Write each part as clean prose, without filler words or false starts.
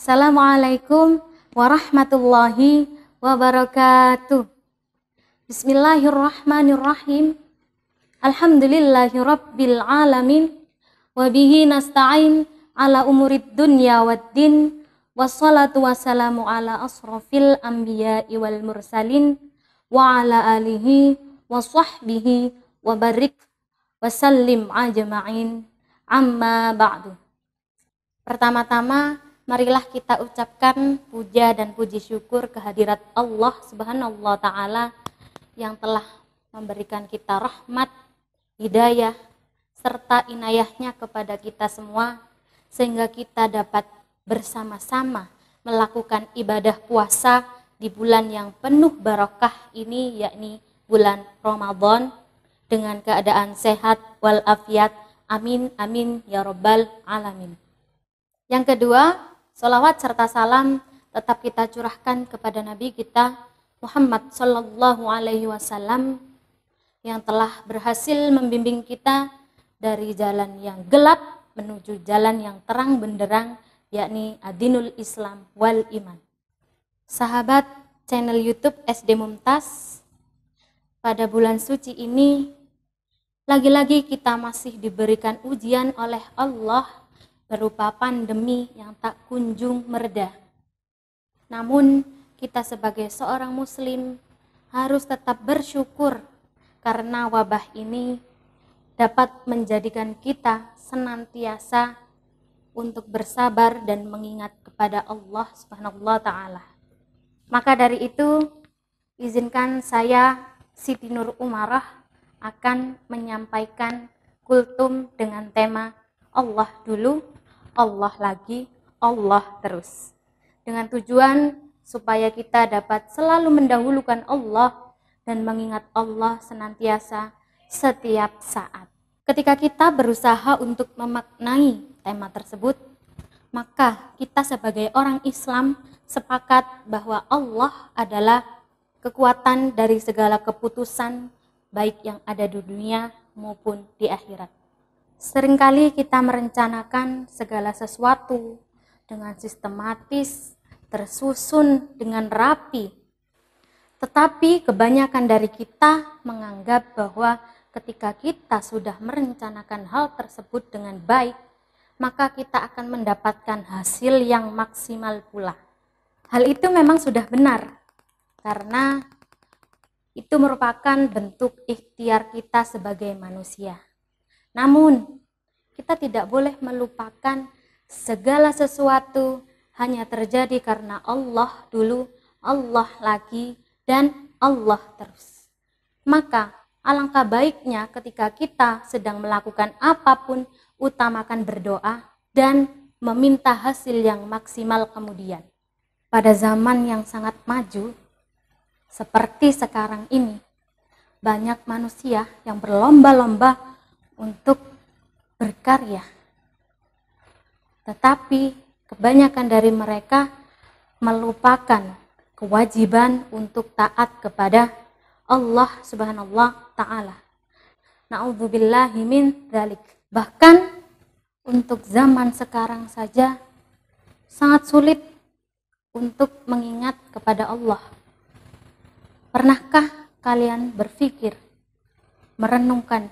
Assalamualaikum warahmatullahi wabarakatuh. Bismillahirrahmanirrahim. Alhamdulillahi rabbil alamin. Wabihi nasta'in ala umurid dunya waddin. Wassalatu wassalamu ala asrafil anbiya'i wal mursalin. Wa ala alihi wa sahbihi wa barik wasallim ajma'in. Amma ba'du. Pertama-tama, marilah kita ucapkan puja dan puji syukur kehadirat Allah Subhanahu wa Ta'ala yang telah memberikan kita rahmat, hidayah, serta inayahnya kepada kita semua, sehingga kita dapat bersama-sama melakukan ibadah puasa di bulan yang penuh barokah ini, yakni bulan Ramadan, dengan keadaan sehat walafiat. Amin, amin, ya rabbal alamin. Yang kedua, sholawat serta salam tetap kita curahkan kepada Nabi kita Muhammad Sallallahu Alaihi Wasallam yang telah berhasil membimbing kita dari jalan yang gelap menuju jalan yang terang benderang, yakni Adinul Islam wal Iman. Sahabat channel YouTube SD Mumtaz, pada bulan suci ini lagi-lagi kita masih diberikan ujian oleh Allah berupa pandemi yang tak kunjung mereda. Namun kita sebagai seorang muslim harus tetap bersyukur karena wabah ini dapat menjadikan kita senantiasa untuk bersabar dan mengingat kepada Allah Subhanahu wa Ta'ala. Maka dari itu, izinkan saya Siti Nur Umarah akan menyampaikan kultum dengan tema Allah dulu, Allah lagi, Allah terus. Dengan tujuan supaya kita dapat selalu mendahulukan Allah dan mengingat Allah senantiasa setiap saat. Ketika kita berusaha untuk memaknai tema tersebut, maka kita sebagai orang Islam sepakat bahwa Allah adalah kekuatan dari segala keputusan, baik yang ada di dunia maupun di akhirat. Seringkali kita merencanakan segala sesuatu dengan sistematis, tersusun dengan rapi. Tetapi kebanyakan dari kita menganggap bahwa ketika kita sudah merencanakan hal tersebut dengan baik, maka kita akan mendapatkan hasil yang maksimal pula. Hal itu memang sudah benar, karena itu merupakan bentuk ikhtiar kita sebagai manusia. Namun, kita tidak boleh melupakan segala sesuatu hanya terjadi karena Allah dulu, Allah lagi, dan Allah terus. Maka, alangkah baiknya ketika kita sedang melakukan apapun, utamakan berdoa dan meminta hasil yang maksimal kemudian. Pada zaman yang sangat maju, seperti sekarang ini, banyak manusia yang berlomba-lomba untuk berkarya. Tetapi kebanyakan dari mereka melupakan kewajiban untuk taat kepada Allah Subhanahu wa Ta'ala. Na'udzubillahi min dzalik. Bahkan untuk zaman sekarang saja sangat sulit untuk mengingat kepada Allah. Pernahkah kalian berpikir, merenungkan,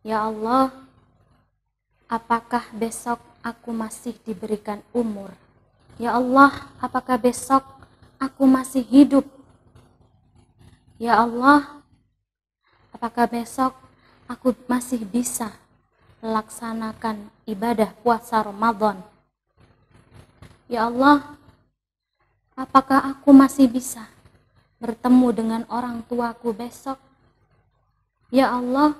ya Allah, apakah besok aku masih diberikan umur? Ya Allah, apakah besok aku masih hidup? Ya Allah, apakah besok aku masih bisa melaksanakan ibadah puasa Ramadan? Ya Allah, apakah aku masih bisa bertemu dengan orang tuaku besok? Ya Allah,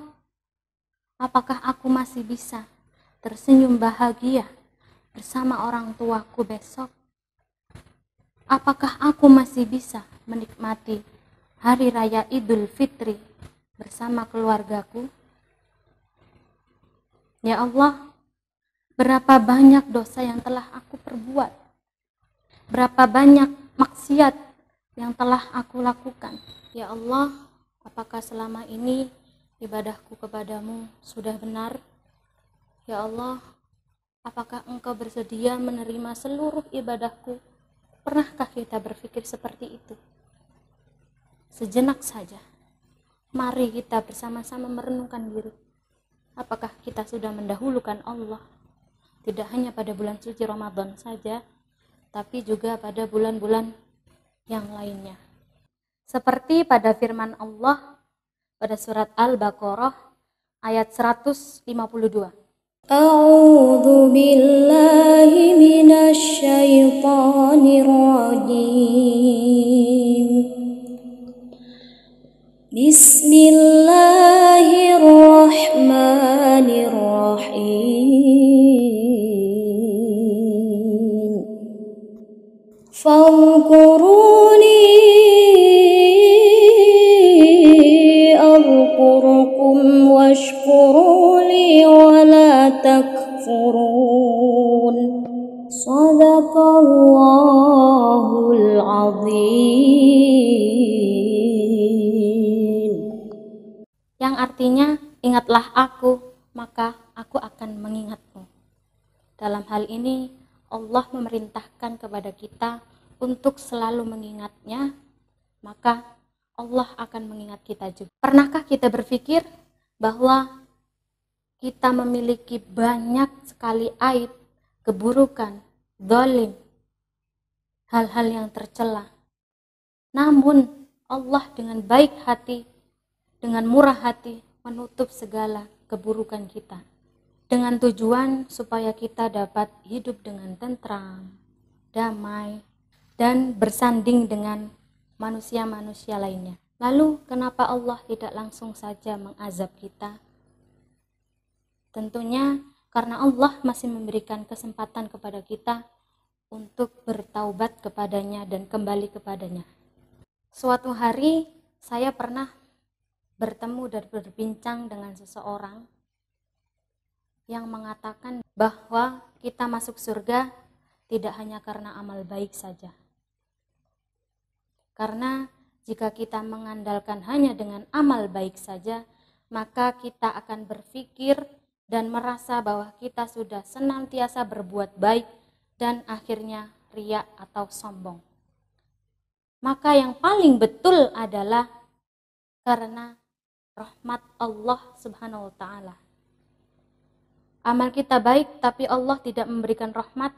apakah aku masih bisa tersenyum bahagia bersama orang tuaku besok? Apakah aku masih bisa menikmati hari raya Idul Fitri bersama keluargaku? Ya Allah, berapa banyak dosa yang telah aku perbuat? Berapa banyak maksiat yang telah aku lakukan? Ya Allah, apakah selama ini ibadahku kepadamu sudah benar? Ya Allah, Apakah engkau bersedia menerima seluruh ibadahku? Pernahkah kita berpikir seperti itu? Sejenak saja, mari kita bersama-sama merenungkan diri. Apakah kita sudah mendahulukan Allah? Tidak hanya pada bulan suci Ramadan saja, tapi juga pada bulan-bulan yang lainnya. Seperti pada firman Allah pada surat Al-Baqarah ayat 152. A'udzu billahi minasy syaithanir rajim. Bismillahirrahmanirrahim. Fadhkuruni adhkurkum washkuruli wala takfurun. Shadaqallahul azim. Yang artinya, ingatlah aku, maka aku akan mengingatmu. Dalam hal ini, Allah memerintahkan kepada kita untuk selalu mengingatnya, maka Allah akan mengingat kita juga. Pernahkah kita berpikir bahwa kita memiliki banyak sekali aib, keburukan, zalim, hal-hal yang tercela. Namun Allah dengan baik hati, dengan murah hati menutup segala keburukan kita, dengan tujuan supaya kita dapat hidup dengan tentram, damai, dan bersanding dengan manusia-manusia lainnya. Lalu kenapa Allah tidak langsung saja mengazab kita? Tentunya karena Allah masih memberikan kesempatan kepada kita untuk bertaubat kepadanya dan kembali kepadanya. Suatu hari saya pernah bertemu dan berbincang dengan seseorang yang mengatakan bahwa kita masuk surga tidak hanya karena amal baik saja. Karena jika kita mengandalkan hanya dengan amal baik saja, maka kita akan berpikir dan merasa bahwa kita sudah senantiasa berbuat baik dan akhirnya riya atau sombong. Maka yang paling betul adalah karena rahmat Allah Subhanahu wa ta'ala. Amal kita baik tapi Allah tidak memberikan rahmat,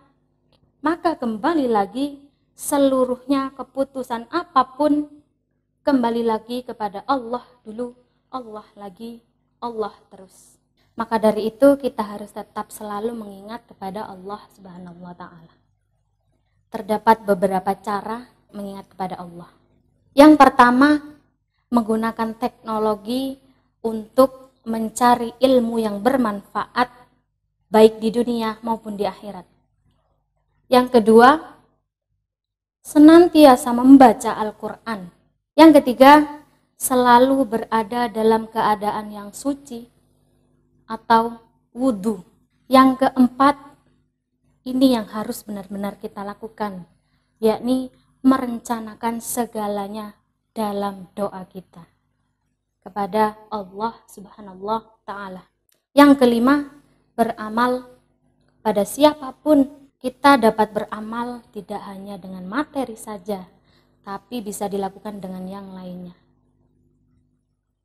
maka kembali lagi seluruhnya keputusan apapun kembali lagi kepada Allah dulu, Allah lagi, Allah terus. Maka dari itu kita harus tetap selalu mengingat kepada Allah Subhanahu wa ta'ala. Terdapat beberapa cara mengingat kepada Allah. Yang pertama, menggunakan teknologi untuk mencari ilmu yang bermanfaat baik di dunia maupun di akhirat. Yang kedua, senantiasa membaca Al-Quran. Yang ketiga, selalu berada dalam keadaan yang suci atau wudhu. Yang keempat, ini yang harus benar-benar kita lakukan, yakni merencanakan segalanya dalam doa kita kepada Allah Subhanahu wa ta'ala. Yang kelima, beramal pada siapapun. Kita dapat beramal tidak hanya dengan materi saja, tapi bisa dilakukan dengan yang lainnya.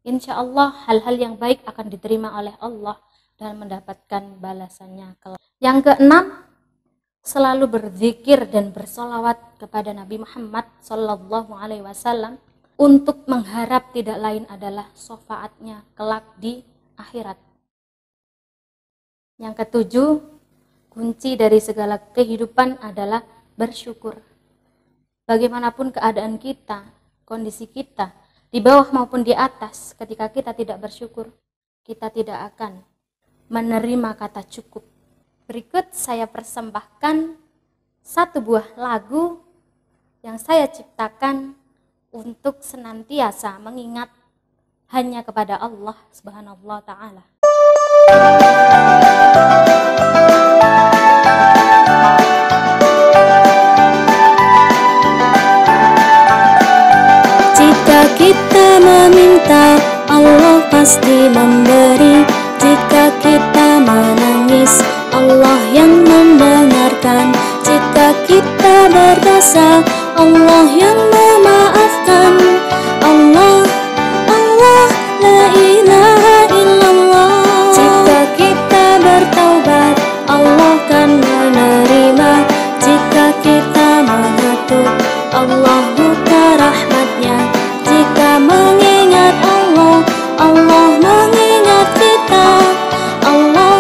Insya Allah hal-hal yang baik akan diterima oleh Allah dan mendapatkan balasannya. Yang keenam, selalu berzikir dan bersolawat kepada Nabi Muhammad SAW untuk mengharap tidak lain adalah syafaatnya kelak di akhirat. Yang ketujuh, kunci dari segala kehidupan adalah bersyukur. Bagaimanapun keadaan kita, kondisi kita, di bawah maupun di atas, ketika kita tidak bersyukur, kita tidak akan menerima kata cukup. Berikut saya persembahkan satu buah lagu yang saya ciptakan untuk senantiasa mengingat hanya kepada Allah Subhanahu wa ta'ala. Jika kita meminta, Allah pasti memberi. Jika kita menangis, Allah yang memaafkan. Jika kita berdosa, Allah yang memaafkan. Allah, Allah, la ilaha illallah. Jika kita bertaubat, Allah kan menerima. Jika kita mengetuk, Allah buka rahmatnya. Jika mengingat Allah, Allah mengingat kita. Allah,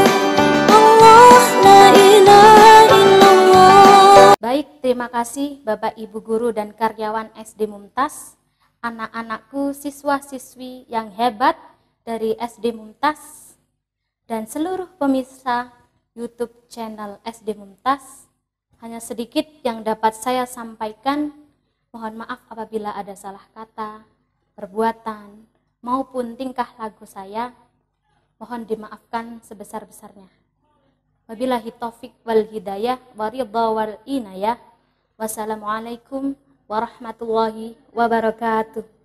Allah, la ilaha illallah. Baik, terima kasih Bapak Ibu Guru dan karyawan SD Mumtaz, anak-anakku siswa-siswi yang hebat dari SD Mumtaz, dan seluruh pemirsa YouTube channel SD Mumtaz. Hanya sedikit yang dapat saya sampaikan. Mohon maaf apabila ada salah kata, perbuatan, maupun tingkah laku saya. Mohon dimaafkan sebesar-besarnya. Wabillahi taufik wal hidayah waridha wal inayah. Wassalamualaikum warahmatullahi wabarakatuh.